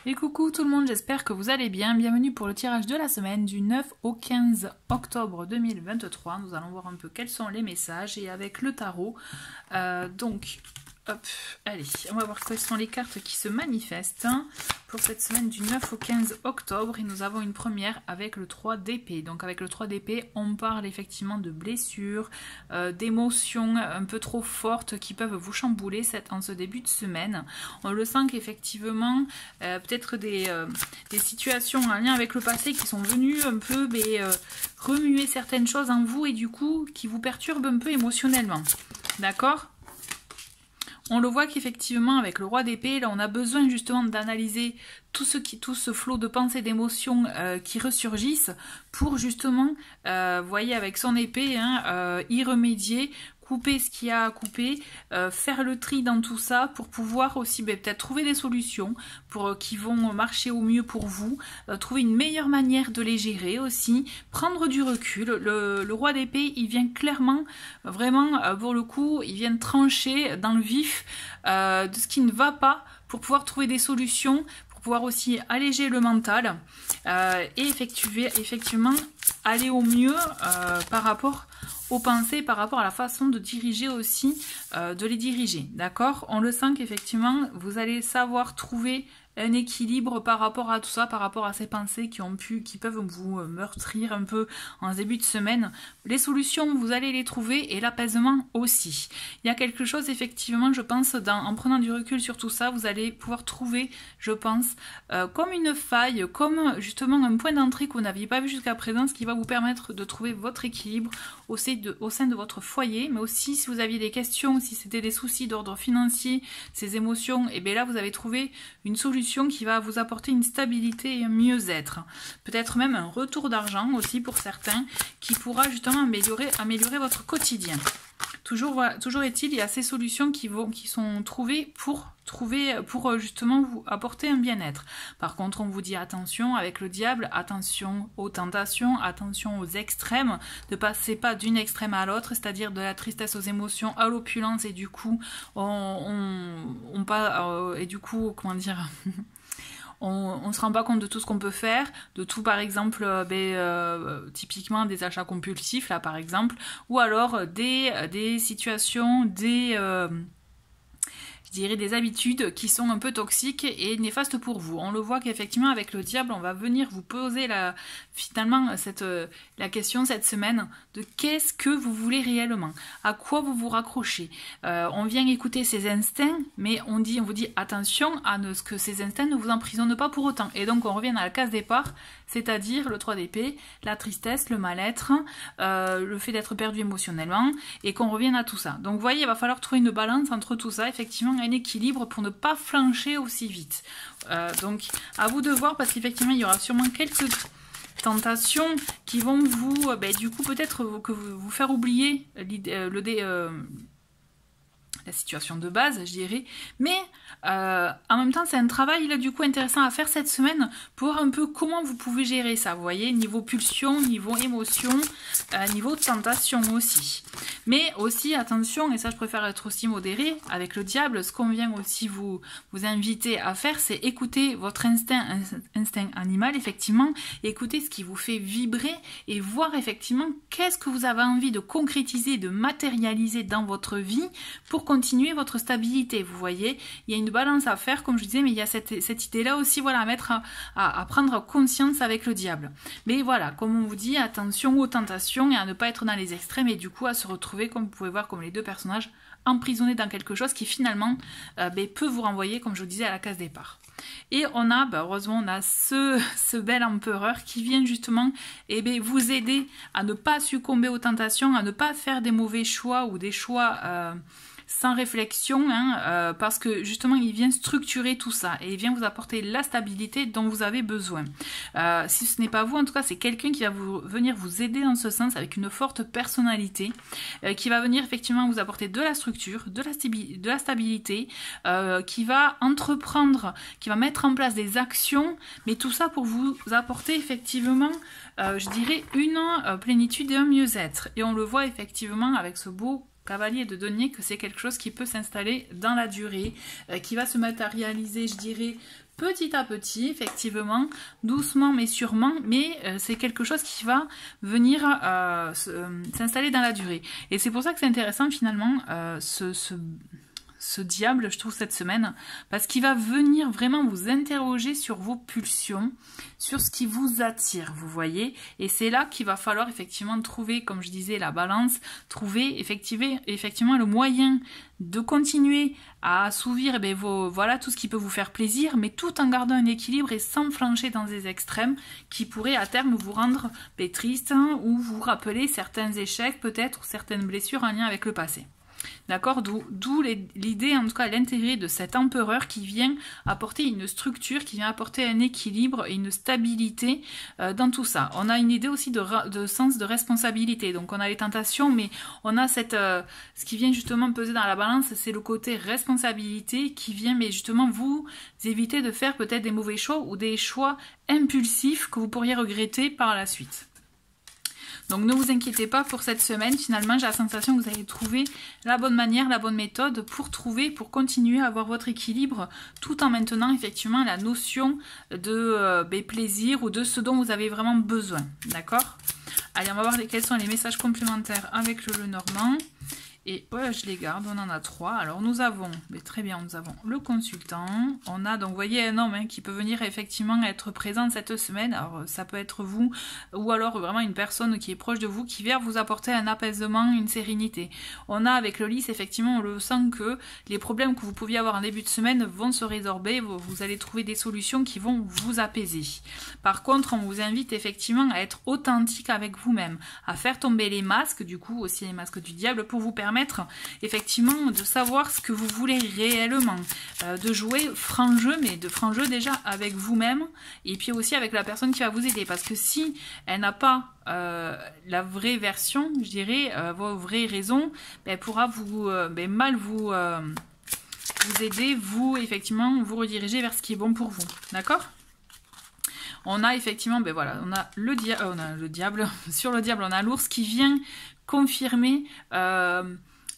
Et coucou tout le monde, j'espère que vous allez bien. Bienvenue pour le tirage de la semaine du 9 au 15 octobre 2023. Nous allons voir un peu quels sont les messages et avec le tarot. Hop, allez, on va voir quelles sont les cartes qui se manifestent pour cette semaine du 9 au 15 octobre. Et nous avons une première avec le 3 d'épée. Donc avec le 3 d'épée, on parle effectivement de blessures, d'émotions un peu trop fortes qui peuvent vous chambouler en ce début de semaine. On le sent qu'effectivement, peut-être des situations en lien avec le passé qui sont venues un peu remuer certaines choses en vous et du coup qui vous perturbent un peu émotionnellement. D'accord ? On le voit qu'effectivement avec le roi d'épée, là on a besoin justement d'analyser tout ce flot de pensées, d'émotions qui ressurgissent pour justement, voyez avec son épée, y remédier, couper ce qu'il y a à couper, faire le tri dans tout ça pour pouvoir aussi peut-être trouver des solutions qui vont marcher au mieux pour vous, trouver une meilleure manière de les gérer aussi, prendre du recul. Le roi d'épée, il vient clairement, vraiment pour le coup, il vient trancher dans le vif de ce qui ne va pas pour pouvoir trouver des solutions, pour pouvoir aussi alléger le mental et effectivement aller au mieux par rapport aux pensées, par rapport à la façon de diriger aussi, de les diriger, d'accord? On le sent qu'effectivement, vous allez savoir trouver un équilibre par rapport à tout ça, par rapport à ces pensées qui peuvent vous meurtrir un peu en début de semaine. Les solutions, vous allez les trouver et l'apaisement aussi. Il y a quelque chose, effectivement, je pense, en prenant du recul sur tout ça, vous allez pouvoir trouver, je pense, comme une faille, comme justement un point d'entrée que vous n'aviez pas vu jusqu'à présent, ce qui va vous permettre de trouver votre équilibre au sein de votre foyer, mais aussi si vous aviez des questions, si c'était des soucis d'ordre financier, ces émotions, et bien là vous avez trouvé une solution qui va vous apporter une stabilité et un mieux-être. Peut-être même un retour d'argent aussi pour certains qui pourra justement améliorer votre quotidien. Toujours est-il, il y a ces solutions qui sont trouvées pour justement vous apporter un bien-être. Par contre, on vous dit attention avec le diable, attention aux tentations, attention aux extrêmes, ne passez pas d'une extrême à l'autre, c'est-à-dire de la tristesse aux émotions à l'opulence et du coup, on ne se rend pas compte de tout ce qu'on peut faire, de tout par exemple, typiquement des achats compulsifs là par exemple, ou alors des situations, des habitudes qui sont un peu toxiques et néfastes pour vous. On le voit qu'effectivement avec le diable, on va venir vous poser la question cette semaine de qu'est-ce que vous voulez réellement, à quoi vous vous raccrochez. On vient écouter ses instincts, mais on vous dit attention à ce que ces instincts ne vous emprisonnent pas pour autant. Et donc on revient à la case départ, c'est-à-dire le 3 d'épée, la tristesse, le mal-être, le fait d'être perdu émotionnellement, et qu'on revienne à tout ça. Donc vous voyez, il va falloir trouver une balance entre tout ça, effectivement un équilibre pour ne pas flancher aussi vite. Donc à vous de voir, parce qu'effectivement il y aura sûrement quelques tentations qui vont vous, du coup peut-être vous faire oublier la situation de base, je dirais, mais en même temps c'est un travail là du coup intéressant à faire cette semaine pour voir un peu comment vous pouvez gérer ça, vous voyez, niveau pulsion, niveau émotion, niveau tentation aussi. Mais aussi attention, et ça je préfère être aussi modérée, avec le diable, ce qu'on vient aussi vous inviter à faire, c'est écouter votre instinct animal, effectivement, écouter ce qui vous fait vibrer et voir effectivement qu'est-ce que vous avez envie de concrétiser, de matérialiser dans votre vie pour continuer votre stabilité. Vous voyez, il y a une balance à faire, comme je disais, mais il y a cette idée-là aussi, voilà, à prendre conscience avec le diable. Mais voilà, comme on vous dit, attention aux tentations et à ne pas être dans les extrêmes et du coup à se retrouver, comme vous pouvez voir, comme les deux personnages, emprisonnés dans quelque chose qui finalement peut vous renvoyer, comme je vous disais, à la case départ. Et on a, heureusement, on a ce bel empereur qui vient justement vous aider à ne pas succomber aux tentations, à ne pas faire des mauvais choix ou des choix sans réflexion, parce que justement il vient structurer tout ça et il vient vous apporter la stabilité dont vous avez besoin. Si ce n'est pas vous, en tout cas c'est quelqu'un qui va venir vous aider dans ce sens avec une forte personnalité, qui va venir effectivement vous apporter de la structure, de la stabilité, qui va entreprendre, qui va mettre en place des actions, mais tout ça pour vous apporter effectivement je dirais une plénitude et un mieux-être. Et on le voit effectivement avec ce beau cavalier de denier que c'est quelque chose qui peut s'installer dans la durée, qui va se matérialiser, je dirais, petit à petit, effectivement, doucement mais sûrement, mais c'est quelque chose qui va venir s'installer dans la durée. Et c'est pour ça que c'est intéressant finalement ce diable, je trouve, cette semaine, parce qu'il va venir vraiment vous interroger sur vos pulsions, sur ce qui vous attire, vous voyez, et c'est là qu'il va falloir effectivement trouver, comme je disais, la balance, trouver effectivement le moyen de continuer à assouvir voilà, tout ce qui peut vous faire plaisir, mais tout en gardant un équilibre et sans flancher dans des extrêmes qui pourraient à terme vous rendre triste, hein, ou vous rappeler certains échecs peut-être, ou certaines blessures en lien avec le passé. D'accord, d'où l'idée, en tout cas l'intérêt de cet empereur qui vient apporter une structure, qui vient apporter un équilibre et une stabilité dans tout ça. On a une idée aussi de sens de responsabilité, donc on a les tentations, mais on a ce qui vient justement peser dans la balance, c'est le côté responsabilité qui vient justement vous éviter de faire peut-être des mauvais choix ou des choix impulsifs que vous pourriez regretter par la suite. Donc ne vous inquiétez pas pour cette semaine, finalement j'ai la sensation que vous allez trouver la bonne manière, la bonne méthode pour continuer à avoir votre équilibre tout en maintenant effectivement la notion de plaisir ou de ce dont vous avez vraiment besoin, d'accord? Allez, on va voir quels sont les messages complémentaires avec le Lenormand. Et ouais, je les garde, on en a 3. Alors nous avons, très bien, nous avons le consultant. On a donc, vous voyez, un homme qui peut venir effectivement être présent cette semaine. Alors ça peut être vous, ou alors vraiment une personne qui est proche de vous, qui vient vous apporter un apaisement, une sérénité. On a avec le lys, effectivement, on le sent que les problèmes que vous pouviez avoir en début de semaine vont se résorber. Vous allez trouver des solutions qui vont vous apaiser. Par contre, on vous invite effectivement à être authentique avec vous-même, à faire tomber les masques, du coup aussi les masques du diable, pour vous permettre effectivement de savoir ce que vous voulez réellement, de jouer franc jeu, mais de franc jeu déjà avec vous-même et puis aussi avec la personne qui va vous aider, parce que si elle n'a pas la vraie version, je dirais, vos vraies raisons, elle pourra mal vous aider, effectivement vous rediriger vers ce qui est bon pour vous, d'accord? On a effectivement, voilà, on a le diable, sur le diable on a l'ours qui vient confirmer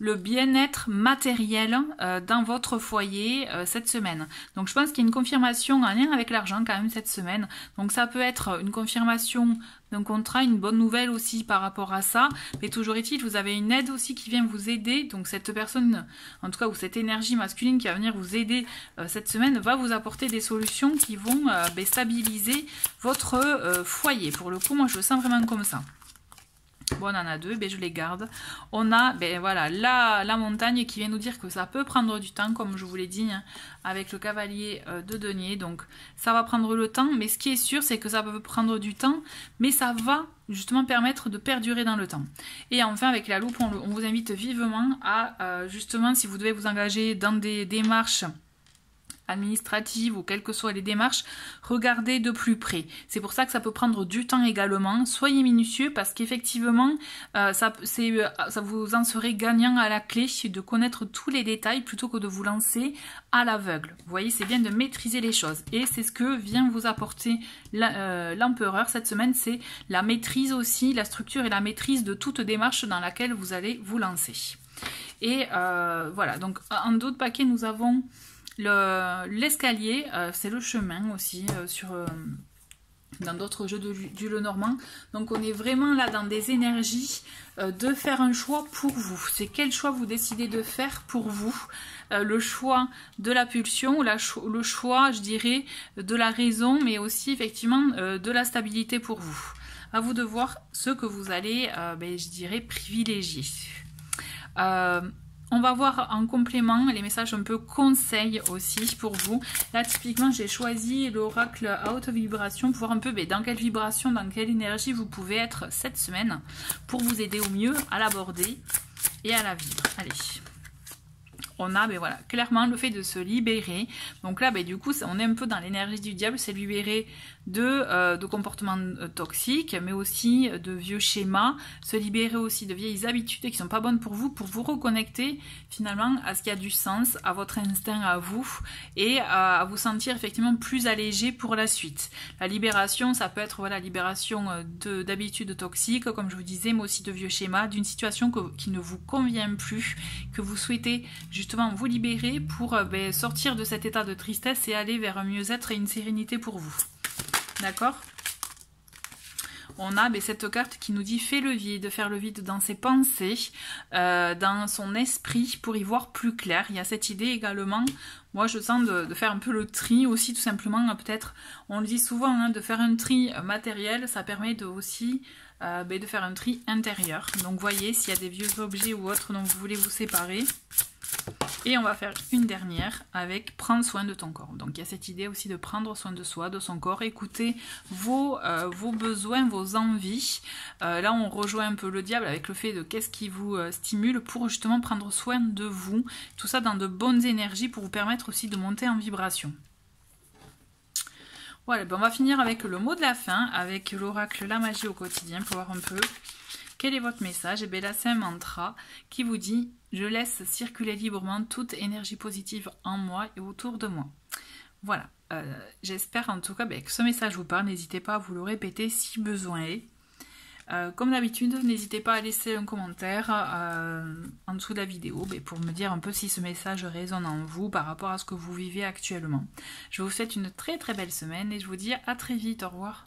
le bien-être matériel dans votre foyer cette semaine. Donc je pense qu'il y a une confirmation en lien avec l'argent quand même cette semaine. Donc ça peut être une confirmation d'un contrat, une bonne nouvelle aussi par rapport à ça. Mais toujours est-il, vous avez une aide aussi qui vient vous aider. Donc cette personne, en tout cas, ou cette énergie masculine qui va venir vous aider cette semaine, va vous apporter des solutions qui vont stabiliser votre foyer. Pour le coup, moi je le sens vraiment comme ça. Bon, on en a 2, je les garde. On a voilà, la montagne qui vient nous dire que ça peut prendre du temps, comme je vous l'ai dit, hein, avec le cavalier de denier. Donc ça va prendre le temps, mais ce qui est sûr, c'est que ça peut prendre du temps, mais ça va justement permettre de perdurer dans le temps. Et enfin, avec la loupe, on vous invite vivement à, justement, si vous devez vous engager dans des démarches administratives ou quelles que soient les démarches, regardez de plus près. C'est pour ça que ça peut prendre du temps également. Soyez minutieux parce qu'effectivement, ça vous en serez gagnant à la clé de connaître tous les détails plutôt que de vous lancer à l'aveugle. Vous voyez, c'est bien de maîtriser les choses. Et c'est ce que vient vous apporter l'empereur cette semaine, c'est la maîtrise aussi, la structure et la maîtrise de toute démarche dans laquelle vous allez vous lancer. Et voilà, donc en d'autres paquets, nous avons l'escalier, c'est le chemin aussi dans d'autres jeux du Lenormand. Donc on est vraiment là dans des énergies de faire un choix pour vous. C'est quel choix vous décidez de faire pour vous, le choix de la pulsion, le choix, je dirais, de la raison, mais aussi effectivement de la stabilité pour vous. À vous de voir ce que vous allez, je dirais, privilégier. On va voir en complément les messages un peu conseils aussi pour vous. Là, typiquement, j'ai choisi l'oracle à haute vibration pour voir un peu dans quelle vibration, dans quelle énergie vous pouvez être cette semaine pour vous aider au mieux à l'aborder et à la vivre. Allez, on a voilà, clairement le fait de se libérer. Donc là, du coup, on est un peu dans l'énergie du diable, c'est libérer de comportements toxiques, mais aussi de vieux schémas, se libérer aussi de vieilles habitudes qui sont pas bonnes pour vous reconnecter finalement à ce qui a du sens, à votre instinct à vous, et à vous sentir effectivement plus allégé pour la suite. La libération, ça peut être voilà, libération d'habitudes toxiques, comme je vous disais, mais aussi de vieux schémas, d'une situation qui ne vous convient plus, que vous souhaitez justement vous libérer pour sortir de cet état de tristesse et aller vers un mieux-être et une sérénité pour vous. D'accord? On a cette carte qui nous dit fait le vide, faire le vide dans ses pensées, dans son esprit pour y voir plus clair. Il y a cette idée également, moi je sens de faire un peu le tri aussi tout simplement, peut-être, on le dit souvent, hein, de faire un tri matériel, ça permet aussi de faire un tri intérieur. Donc voyez s'il y a des vieux objets ou autres dont vous voulez vous séparer. Et on va faire une dernière avec prendre soin de ton corps. Donc il y a cette idée aussi de prendre soin de soi, de son corps, écouter vos besoins, vos envies. Là on rejoint un peu le diable avec le fait de qu'est-ce qui vous stimule pour justement prendre soin de vous. Tout ça dans de bonnes énergies pour vous permettre aussi de monter en vibration. Voilà, on va finir avec le mot de la fin, avec l'oracle La Magie au quotidien pour voir un peu quel est votre message. Et bien là c'est un mantra qui vous dit « Je laisse circuler librement toute énergie positive en moi et autour de moi ». Voilà, j'espère en tout cas que ce message vous parle. N'hésitez pas à vous le répéter si besoin est. Comme d'habitude, n'hésitez pas à laisser un commentaire en dessous de la vidéo pour me dire un peu si ce message résonne en vous par rapport à ce que vous vivez actuellement. Je vous souhaite une très très belle semaine et je vous dis à très vite. Au revoir.